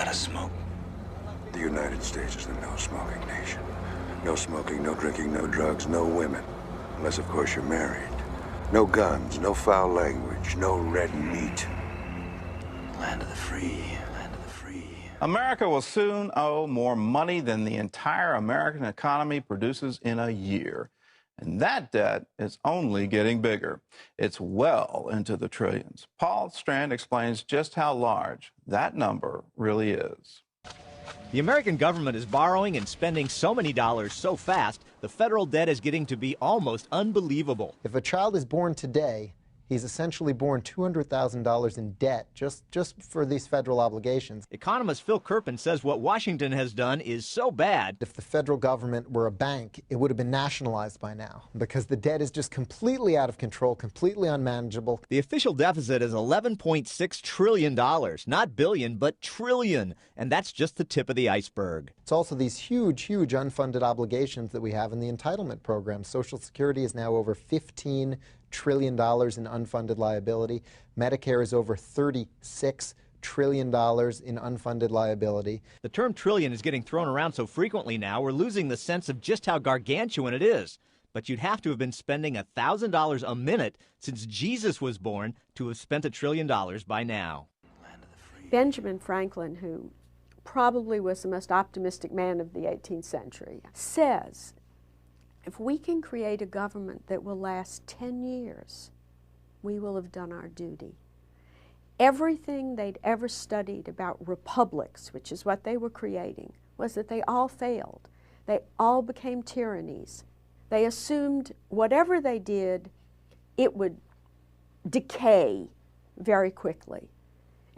gotta smoke. The United States is the no-smoking nation. No smoking, no drinking, no drugs, no women. Unless, of course, you're married. No guns, no foul language, no red meat. Land of the free, land of the free. America will soon owe more money than the entire American economy produces in a year. And that debt is only getting bigger. It's well into the trillions. Paul Strand explains just how large that number really is. The American government is borrowing and spending so many dollars so fast, the federal debt is getting to be almost unbelievable. If a child is born today, he's essentially born $200,000 in debt just for these federal obligations. Economist Phil Kerpen says what Washington has done is so bad. If the federal government were a bank, it would have been nationalized by now because the debt is just completely out of control, completely unmanageable. The official deficit is $11.6 trillion, not billion, but trillion. And that's just the tip of the iceberg. It's also these huge, huge unfunded obligations that we have in the entitlement program. Social Security is now over $15 trillion in unfunded liability. Medicare is over $36 trillion in unfunded liability. The term trillion is getting thrown around so frequently now, we're losing the sense of just how gargantuan it is. But you'd have to have been spending $1,000 a minute since Jesus was born to have spent $1 trillion by now. Benjamin Franklin, who probably was the most optimistic man of the 18th century, says, if we can create a government that will last 10 years, we will have done our duty. Everything they'd ever studied about republics, which is what they were creating, was that they all failed. They all became tyrannies. They assumed whatever they did, it would decay very quickly.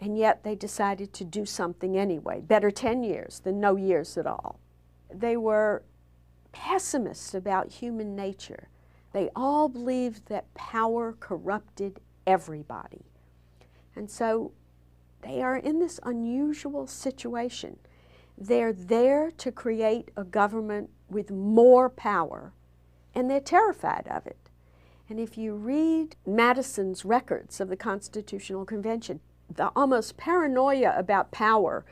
And yet they decided to do something anyway. Better 10 years than no years at all. They were pessimists about human nature. They all believed that power corrupted everybody. And so they are in this unusual situation. They're there to create a government with more power, and they're terrified of it. And if you read Madison's records of the Constitutional Convention, the almost paranoia about power,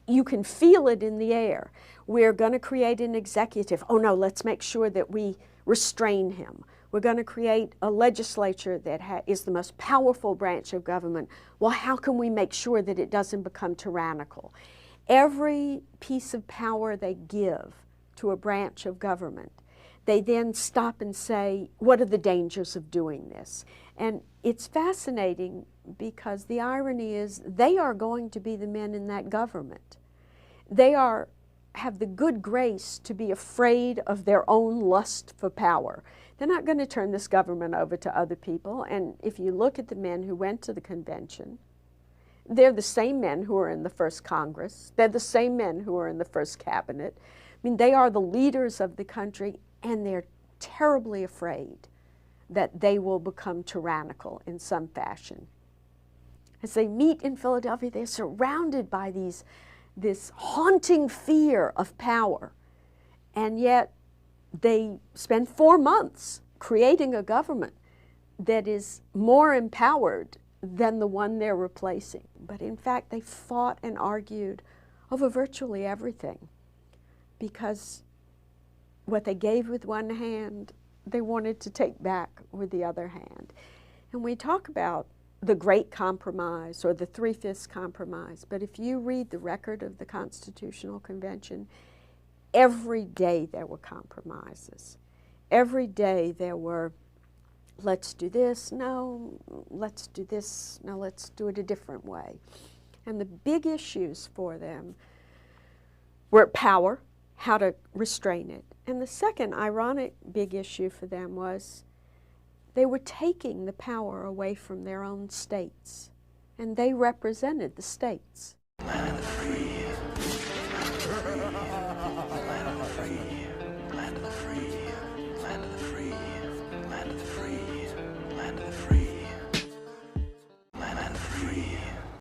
you can feel it in the air. We're going to create an executive. Oh no, let's make sure that we restrain him. We're going to create a legislature that is the most powerful branch of government. Well, how can we make sure that it doesn't become tyrannical? Every piece of power they give to a branch of government, they then stop and say, what are the dangers of doing this? And it's fascinating because the irony is they are going to be the men in that government. They have the good grace to be afraid of their own lust for power. They're not going to turn this government over to other people. And if you look at the men who went to the convention, they're the same men who are in the first Congress. They're the same men who are in the first cabinet. I mean, they are the leaders of the country, and they're terribly afraid that they will become tyrannical in some fashion. As they meet in Philadelphia, they're surrounded by this haunting fear of power. And yet they spend 4 months creating a government that is more empowered than the one they're replacing. But in fact, they fought and argued over virtually everything because what they gave with one hand, they wanted to take back with the other hand. And we talk about the Great Compromise or the Three-Fifths Compromise, but if you read the record of the Constitutional Convention, every day there were compromises. Every day there were, let's do this, no, let's do this, no, let's do it a different way. And the big issues for them were power, how to restrain it. And the second ironic big issue for them was they were taking the power away from their own states, and they represented the states. Land of the free.